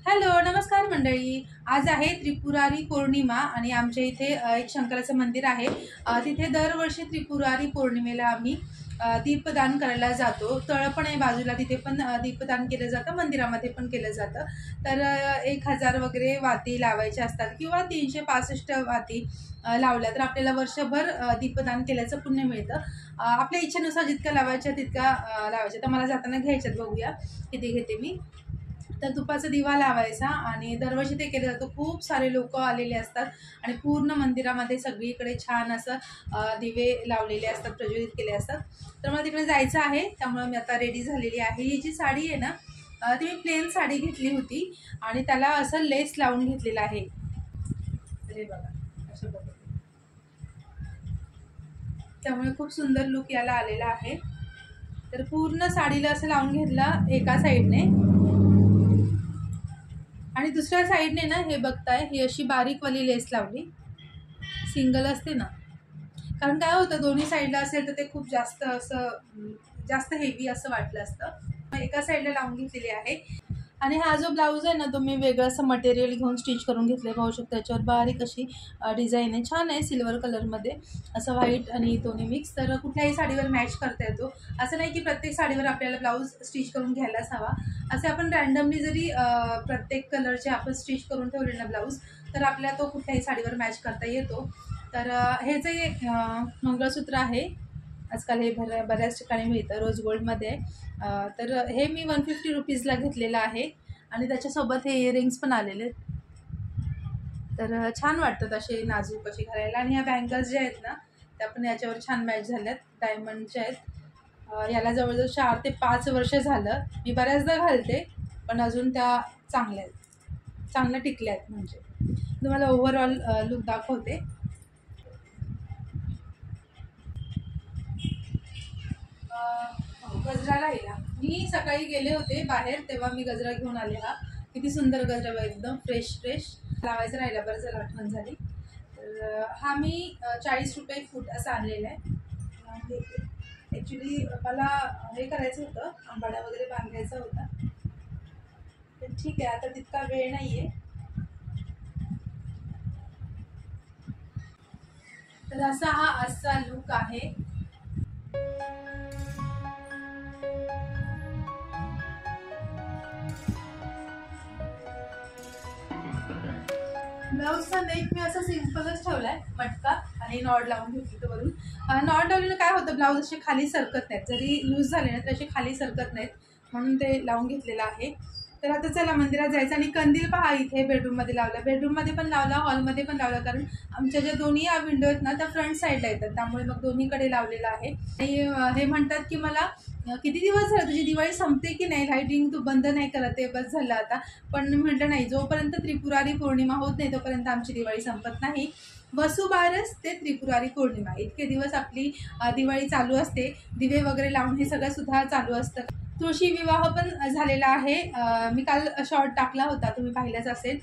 Hello नमस्कार मंडळी। आज आहे त्रिपुरारी पौर्णिमा आणि आमच्या इथे एक शंकराचं मंदिर आहे। तिथे दरवर्षी त्रिपुरारी पौर्णिमेला आम्ही दीपदान करायला जातो। तळ पण आहे बाजूला, तिथे पण दीपदान केलं जातं, मंदिरामध्ये पण केलं जातं। तर 1000 वगैरे वाती लावायच्या असतात किंवा 365 वाती लावल्या तर आपल्याला वर्षभर दीपदान केल्याचं पुण्य मिळतं। आपल्या इच्छेनुसार जितका लावायच्या तितका लावायच्या। तर मला जाताना घ्यायच्यात, बघूया किती घेते मी। तर तुपाचा दिवा लावायचा आणि दरवर्षी ते केलं जातं। खूप सारे लोक आलेले असतात आणि पूर्ण मंदिरामध्ये सगळीकडे छान असं दिवे लावलेले असतात, प्रज्वलित केले असतात। तर मला तिकडे जायचं आहे, त्यामुळे मी आता रेडी झालेली आहे। ही जी साडी आहे ना, ती मी प्लेन साडी घेतली होती आणि त्याला असं लेस लावून घेतलेलं आहे। हे बघा अशा पद्धतीने, त्यामुळे खूप सुंदर लुक याला आलेला आहे। तर पूर्ण साडीला असं लावून घेतलं एका साईडने आणि दुसऱ्या साईडने ना हे बघताय, ही अशी बारीकवाली लेस लावली, सिंगल असते ना, कारण काय होतं दोन्ही साईडला असेल तर ते खूप जास्त हेवी असं वाटलं असतं। एका साईडला लावून घेतलेली आहे। आणि हा जो ब्लाऊज आहे ना, तो मी वेगळं असं मटेरियल घेऊन स्टिच करून घेतलं। पाहू शकता त्याच्यावर बारीक अशी डिझाईन आहे, छान आहे, सिल्वर कलरमध्ये असं व्हाईट आणि दोन्ही मिक्स। तर कुठल्याही साडीवर मॅच करता येतो। असं नाही की प्रत्येक साडीवर आपल्याला ब्लाऊज स्टिच करून घ्यायलाच हवा। असे आपण रँडमली जरी प्रत्येक कलरचे आपण स्टिच करून ठेवले ना ब्लाऊज, तर आपल्याला तो कुठल्याही साडीवर मॅच करता येतो। तर हे जे मंगळसूत्र आहे, आजकाल हे बऱ्याच ठिकाणी मिळतं, रोज गोल्डमध्ये। तर हे मी 150 रुपीजला घेतलेलं आहे आणि त्याच्यासोबत हे इयरिंग्स पण आलेले। तर छान वाटतात असे नाजूक असे घालायला। आणि ह्या बँगल्स ज्या आहेत ना, त्या पण याच्यावर छान मॅच झाल्यात, डायमंडच्या आहेत। याला जवळजवळ 4 ते 5 वर्ष झालं, मी बऱ्याचदा घालते, पण अजून त्या चांगल्या आहेत, चांगल्या टिकल्या आहेत। म्हणजे तुम्हाला ओव्हरऑल लुक दाखवते। गजरा राहिला, मी सकाळी गेले होते बाहेर, तेव्हा मी गजरा घेऊन आले। हा किती सुंदर गजरा, एकदम फ्रेश लावायचा राहिला, बरं झालं आठवण झाली। तर हा मी 40 रुपये फूट असा आणलेला आहे। ॲक्च्युली मला हे करायचं होतं, आंबाडा वगैरे बांधायचा होता, तर ठीक आहे, आता तितका वेळ नाही आहे। तर असा लुक आहे। ब्लाऊजचा नेक मी असं सिंपलच ठेवलाय, मटका आणि नॉड लावून घेतली। तर वरून नॉड लावल्यानं काय होतं, ब्लाऊज असे खाली सरकत नाहीत, जरी लूज झाले ना तर असे खाली सरकत नाहीत, म्हणून ते लावून घेतलेलं आहे। तर आता चला मंदिरात जायचं। आणि कंदील पहा, इथे बेडरूममध्ये लावला, बेडरूममध्ये पण लावला, हॉलमध्ये पण लावला, कारण आमच्या ज्या दोन्ही विंडो आहेत ना त्या फ्रंट साईडला येतात, त्यामुळे मग दोन्हीकडे लावलेलं आहे। आणि हे म्हणतात की मला किती दिवस झाले तुझी दिवाळी संपते की नाही, लाईटिंग तू बंद नाही करत आहे, बस झालं आता। पण म्हटलं नाही, जोपर्यंत त्रिपुरारी पौर्णिमा होत नाही तोपर्यंत आमची दिवाळी संपत नाही। वसुबारस ते त्रिपुरारी पौर्णिमा इतके दिवस आपली दिवाळी चालू असते, दिवे वगैरे लावून हे सगळं सुद्धा चालू असतं। तुळशी विवाह पण झालेला आहे, मी काल शॉर्ट टाकला होता, तुम्ही पाहिलाच असेल।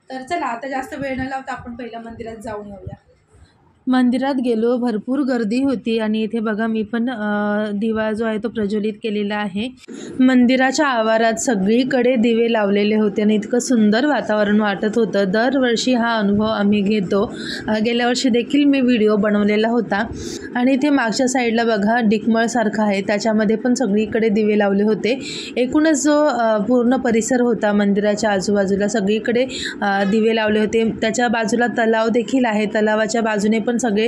तर चला आता जास्त वेळ न लावता आपण पहिल्या मंदिरात जाऊन येऊया। मंदिरात गेलो, भरपूर गर्दी होती आणि इथे बघा मी पण दिवा जो आहे तो प्रज्वलित केलेला आहे। मंदिराच्या आवारात सगळीकडे दिवे लावलेले होते आणि इतकं सुंदर वातावरण वाटत होतं। दरवर्षी हा अनुभव आम्ही घेतो, गेल्या वर्षी देखील मी व्हिडिओ बनवलेला होता। आणि इथे मागच्या साईडला बघा डिकमळसारखं आहे, त्याच्यामध्ये पण सगळीकडे दिवे लावले होते। एकूणच जो पूर्ण परिसर होता मंदिराच्या आजूबाजूला सगळीकडे दिवे लावले होते। त्याच्या बाजूला तलाव देखील आहे, तलावाच्या बाजूने पण सगळे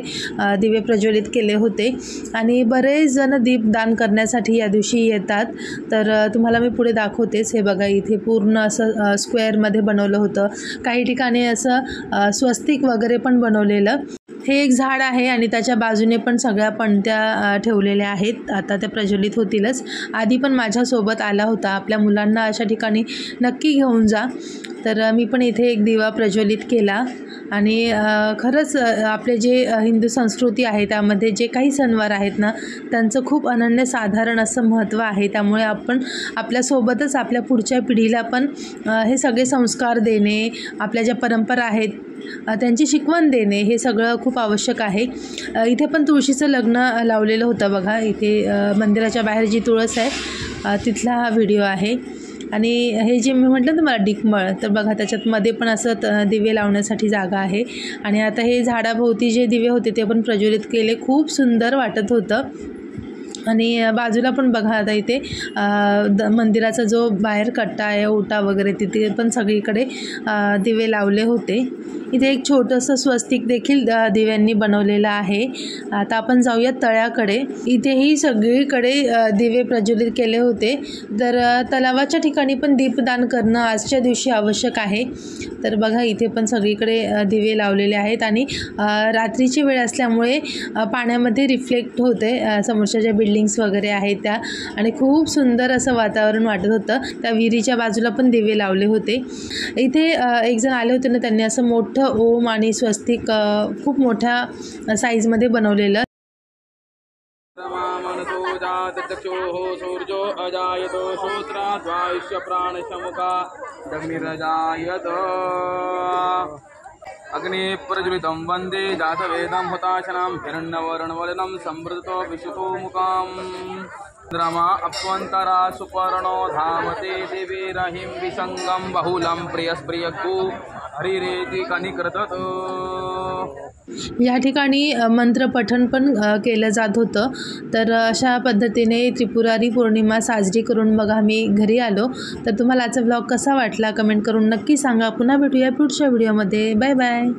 दिवे प्रज्वलित केले होते। आणि बरेच जण दीपदान करण्यासाठी या दिवशी येतात। तर तुम्हाला मी पुढे दाखवतेच। हे बघा इथे पूर्ण असं स्क्वेअरमध्ये बनवलं होतं, काही ठिकाणी असं स्वस्तिक वगैरे पण बनवलेलं। हे एक झाड आहे आणि त्याच्या बाजूने पण सगळ्या पणत्या ठेवलेल्या आहेत, आता त्या प्रज्वलित होतीलच। आधी पण माझ्यासोबत आला होता, आपल्या मुलांना अशा ठिकाणी नक्की घेऊन जा। तर मी पण इथे एक दिवा प्रज्वलित केला। आणि खरंच आपले जे हिंदू संस्कृती आहे त्यामध्ये जे काही सणवार आहेत ना, त्यांचं खूप अनन्यसाधारण असं महत्त्व आहे। त्यामुळे आपण आपल्यासोबतच आपल्या पुढच्या पिढीला पण हे सगळे संस्कार देणे, आपल्या ज्या परंपरा आहेत त्यांची शिकवण देणे, हे सगळं खूप आवश्यक आहे। इथे पण तुळशीचं लग्न लावलेलं होतं बघा, इथे मंदिराच्या बाहेर जी तुळस आहे तिथला हा व्हिडिओ आहे। आणि हे जे मी म्हटलं ना मला डिकमळ, तर बघा त्याच्यात मध्ये पण असं दिवे लावण्यासाठी जागा आहे. आणि आता हे झाडाभोवती जे दिवे होते ते पण प्रज्वलित केले, खूप सुंदर वाटत होतं. आणि बाजूला पण बघा आता इथे मंदिराचा जो बाहेर कट्टा आहे, ओटा वगैरे, तिथे पण सगळीकडे दिवे लावले होते. इथे एक छोटंसं स्वस्तिक देखील दिव्यांनी बनवलेलं आहे. आता आपण जाऊया तळ्याकडे. इथेही सगळीकडे दिवे प्रज्वलित केले होते. तर तलावाच्या ठिकाणी पण दीपदान करणं आजच्या दिवशी आवश्यक आहे. तर बघा इथे पण सगळीकडे दिवे लावलेले आहेत. आणि रात्रीची वेळ असल्यामुळे पाण्यामध्ये रिफ्लेक्ट होते समोरच्या ज्या बिल्डिंग्स वगैरे आहेत त्या, आणि खूप सुंदर असं वातावरण वाटत होतं. त्या विहिरीच्या बाजूला पण दिवे लावले होते. इथे एक जण आले होते ना, त्यांनी असं मोठं ओम आणि स्वस्तिक खूप मोठ्या साईजमध्ये बनवलेलं. सूर्यो अजायतो श्रोत्राद्वायुष्य प्राणशमुखा दग्निरजायत अग्नि प्रज्वलितं वन्दे जातवेदं हुताशनां हिरण्यवर्णवदनं संवृतो विशुतो मुखां द्रमा अप्वन्तरा सुपर्णो धामते देवीरहिं विसङ्गं बहुलं प्रियस्प्रियकु हरिरेति कनिकृतत. या ठिकाणी मंत्रपठण पण केलं जात होतं. तर अशा पद्धतीने त्रिपुरारी पौर्णिमा साजरी करून बघा मी घरी आलो. तर तुम्हाला आजचा व्लॉग कसा वाटला कमेंट करून नक्की सांगा. पुन्हा भेटूया पुढच्या व्हिडिओमध्ये. Bye bye.